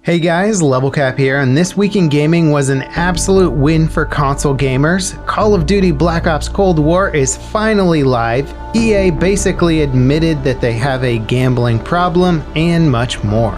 Hey guys, LevelCap here, and this week in gaming was an absolute win for console gamers. Call of Duty Black Ops Cold War is finally live, EA basically admitted that they have a gambling problem, and much more.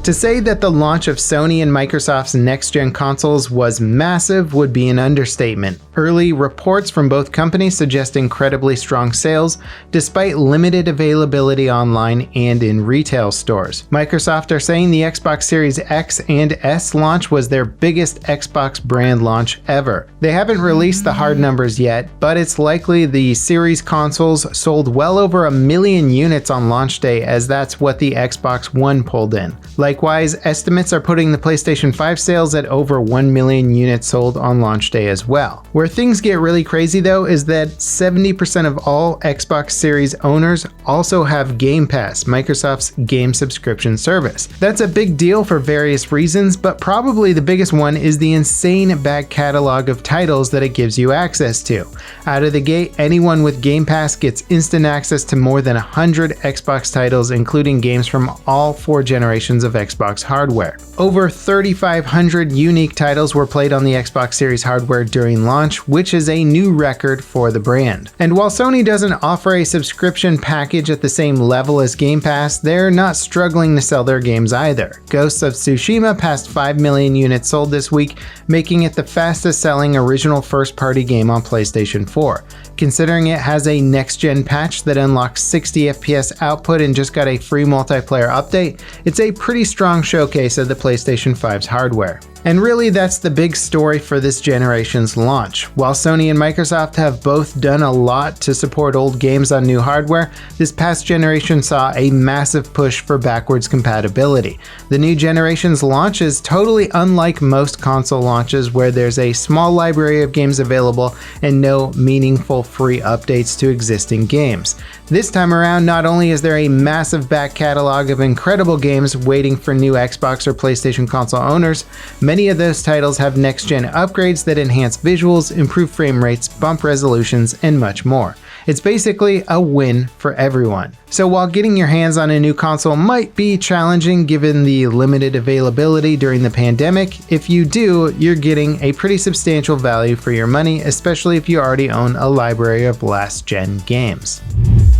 To say that the launch of Sony and Microsoft's next-gen consoles was massive would be an understatement. Early reports from both companies suggest incredibly strong sales, despite limited availability online and in retail stores. Microsoft are saying the Xbox Series X and S launch was their biggest Xbox brand launch ever. They haven't released the hard numbers yet, but it's likely the Series consoles sold well over 1 million units on launch day, as that's what the Xbox One pulled in. Likewise, estimates are putting the PlayStation 5 sales at over 1 million units sold on launch day as well. Where things get really crazy though is that 70% of all Xbox Series owners also have Game Pass, Microsoft's game subscription service. That's a big deal for various reasons, but probably the biggest one is the insane back catalog of titles that it gives you access to. Out of the gate, anyone with Game Pass gets instant access to more than 100 Xbox titles, including games from all 4 generations of Xbox hardware. Over 3,500 unique titles were played on the Xbox Series hardware during launch, which is a new record for the brand. And while Sony doesn't offer a subscription package at the same level as Game Pass, they're not struggling to sell their games either. Ghosts of Tsushima passed 5 million units sold this week, making it the fastest selling original first-party game on PlayStation 4. Considering it has a next-gen patch that unlocks 60 FPS output and just got a free multiplayer update, it's a pretty strong showcase of the PlayStation 5's hardware. And really, that's the big story for this generation's launch. While Sony and Microsoft have both done a lot to support old games on new hardware, this past generation saw a massive push for backwards compatibility. The new generation's launch is totally unlike most console launches, where there's a small library of games available and no meaningful free updates to existing games. This time around, not only is there a massive back catalog of incredible games waiting for new Xbox or PlayStation console owners, many of those titles have next-gen upgrades that enhance visuals, improve frame rates, bump resolutions, and much more. It's basically a win for everyone. So while getting your hands on a new console might be challenging given the limited availability during the pandemic, if you do, you're getting a pretty substantial value for your money, especially if you already own a library of last-gen games.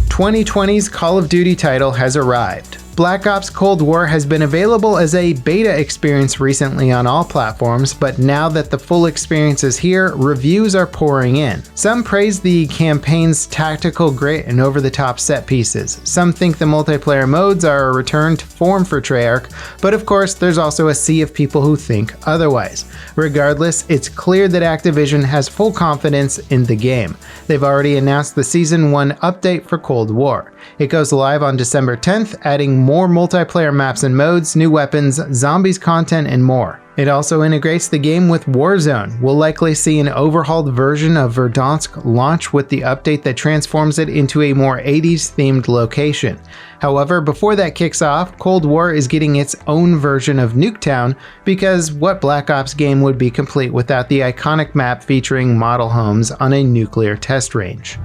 2020's Call of Duty title has arrived. Black Ops Cold War has been available as a beta experience recently on all platforms, but now that the full experience is here, reviews are pouring in. Some praise the campaign's tactical grit and over-the-top set pieces. Some think the multiplayer modes are a return to form for Treyarch, but of course there's also a sea of people who think otherwise. Regardless, it's clear that Activision has full confidence in the game. They've already announced the Season 1 update for Cold War. It goes live on December 10th, adding more multiplayer maps and modes, new weapons, zombies content, and more. It also integrates the game with Warzone. We'll likely see an overhauled version of Verdansk launch with the update that transforms it into a more 80s themed location. However, before that kicks off, Cold War is getting its own version of Nuketown, because what Black Ops game would be complete without the iconic map featuring model homes on a nuclear test range?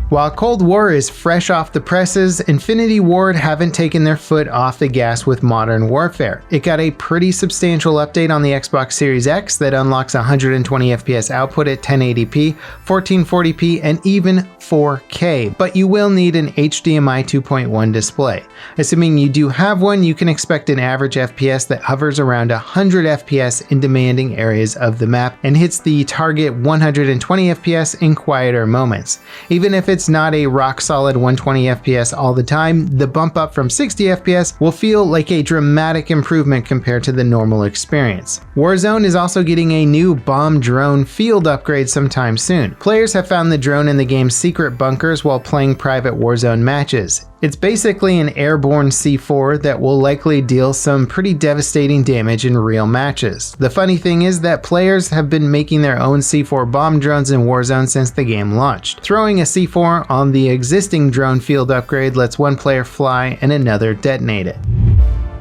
While Cold War is fresh off the presses, Infinity Ward haven't taken their foot off the gas with Modern Warfare. It got a pretty substantial update on the Xbox Series X that unlocks 120 FPS output at 1080p, 1440p, and even 4K, but you will need an HDMI 2.1 display. Assuming you do have one, you can expect an average FPS that hovers around 100 FPS in demanding areas of the map and hits the target 120 FPS in quieter moments. Even if it's not a rock-solid 120 FPS all the time, the bump up from 60 FPS will feel like a dramatic improvement compared to the normal experience. Warzone is also getting a new bomb drone field upgrade sometime soon. Players have found the drone in the game's secret bunkers while playing private Warzone matches. It's basically an airborne C4 that will likely deal some pretty devastating damage in real matches. The funny thing is that players have been making their own C4 bomb drones in Warzone since the game launched. Throwing a C4 on the existing drone field upgrade lets one player fly and another detonate it.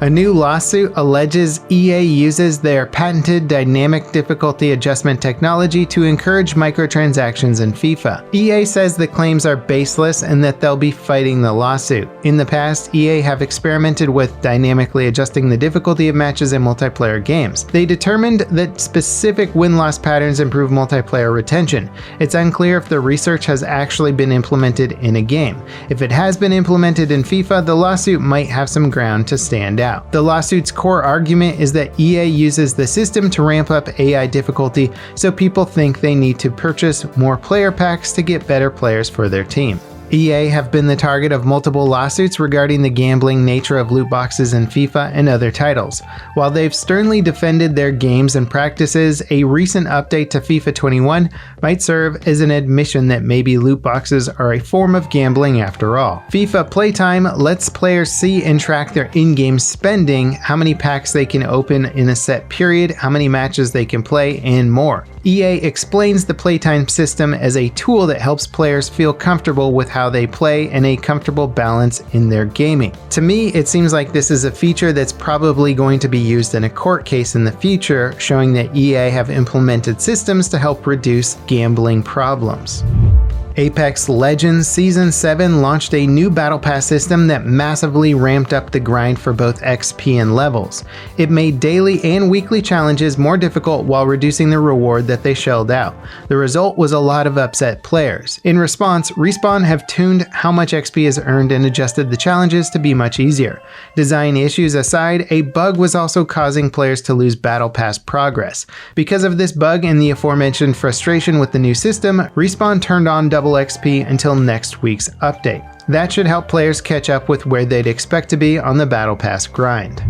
A new lawsuit alleges EA uses their patented dynamic difficulty adjustment technology to encourage microtransactions in FIFA. EA says the claims are baseless and that they'll be fighting the lawsuit. In the past, EA have experimented with dynamically adjusting the difficulty of matches in multiplayer games. They determined that specific win-loss patterns improve multiplayer retention. It's unclear if the research has actually been implemented in a game. If it has been implemented in FIFA, the lawsuit might have some ground to stand out. The lawsuit's core argument is that EA uses the system to ramp up AI difficulty, so people think they need to purchase more player packs to get better players for their team. EA have been the target of multiple lawsuits regarding the gambling nature of loot boxes in FIFA and other titles. While they've sternly defended their games and practices, a recent update to FIFA 21 might serve as an admission that maybe loot boxes are a form of gambling after all. FIFA Playtime lets players see and track their in-game spending, how many packs they can open in a set period, how many matches they can play, and more. EA explains the Playtime system as a tool that helps players feel comfortable with how they play and a comfortable balance in their gaming. To me, it seems like this is a feature that's probably going to be used in a court case in the future, showing that EA have implemented systems to help reduce gambling problems. Apex Legends Season 7 launched a new Battle Pass system that massively ramped up the grind for both XP and levels. It made daily and weekly challenges more difficult while reducing the reward that they shelled out. The result was a lot of upset players. In response, Respawn have tuned how much XP is earned and adjusted the challenges to be much easier. Design issues aside, a bug was also causing players to lose Battle Pass progress. Because of this bug and the aforementioned frustration with the new system, Respawn turned on double XP until next week's update. That should help players catch up with where they'd expect to be on the Battle Pass grind.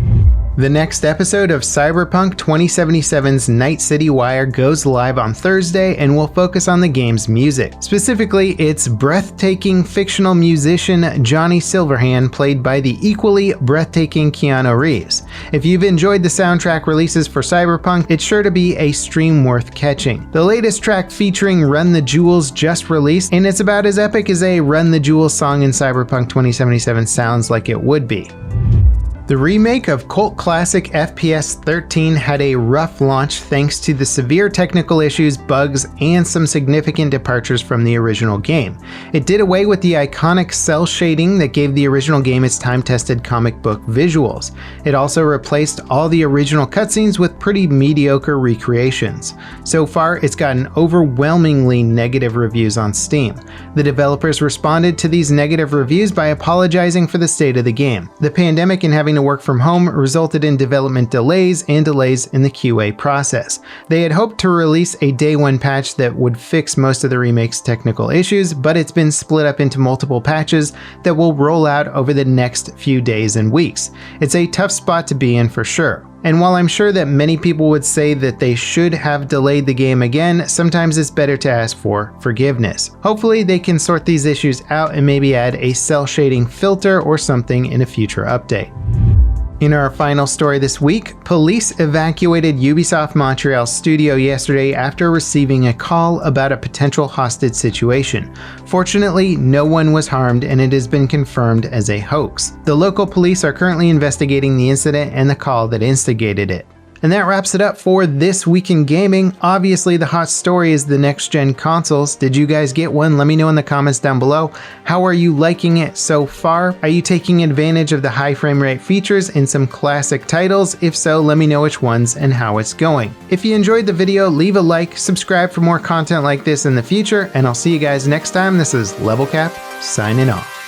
The next episode of Cyberpunk 2077's Night City Wire goes live on Thursday and will focus on the game's music. Specifically, its breathtaking fictional musician Johnny Silverhand, played by the equally breathtaking Keanu Reeves. If you've enjoyed the soundtrack releases for Cyberpunk, it's sure to be a stream worth catching. The latest track featuring Run the Jewels just released, and it's about as epic as a Run the Jewels song in Cyberpunk 2077 sounds like it would be. The remake of cult classic FPS 13 had a rough launch thanks to the severe technical issues, bugs, and some significant departures from the original game. It did away with the iconic cell shading that gave the original game its time-tested comic book visuals. It also replaced all the original cutscenes with pretty mediocre recreations. So far, it's gotten overwhelmingly negative reviews on Steam. The developers responded to these negative reviews by apologizing for the state of the game. The pandemic and having to work from home resulted in development delays and delays in the QA process. They had hoped to release a day one patch that would fix most of the remake's technical issues, but it's been split up into multiple patches that will roll out over the next few days and weeks. It's a tough spot to be in for sure. And while I'm sure that many people would say that they should have delayed the game again, sometimes it's better to ask for forgiveness. Hopefully they can sort these issues out and maybe add a cell shading filter or something in a future update. In our final story this week, police evacuated Ubisoft Montreal's studio yesterday after receiving a call about a potential hostage situation. Fortunately, no one was harmed and it has been confirmed as a hoax. The local police are currently investigating the incident and the call that instigated it. And that wraps it up for this week in gaming. Obviously, the hot story is the next-gen consoles. Did you guys get one? Let me know in the comments down below. How are you liking it so far? Are you taking advantage of the high frame rate features in some classic titles? If so, let me know which ones and how it's going. If you enjoyed the video, leave a like, subscribe for more content like this in the future, and I'll see you guys next time. This is LevelCap, signing off.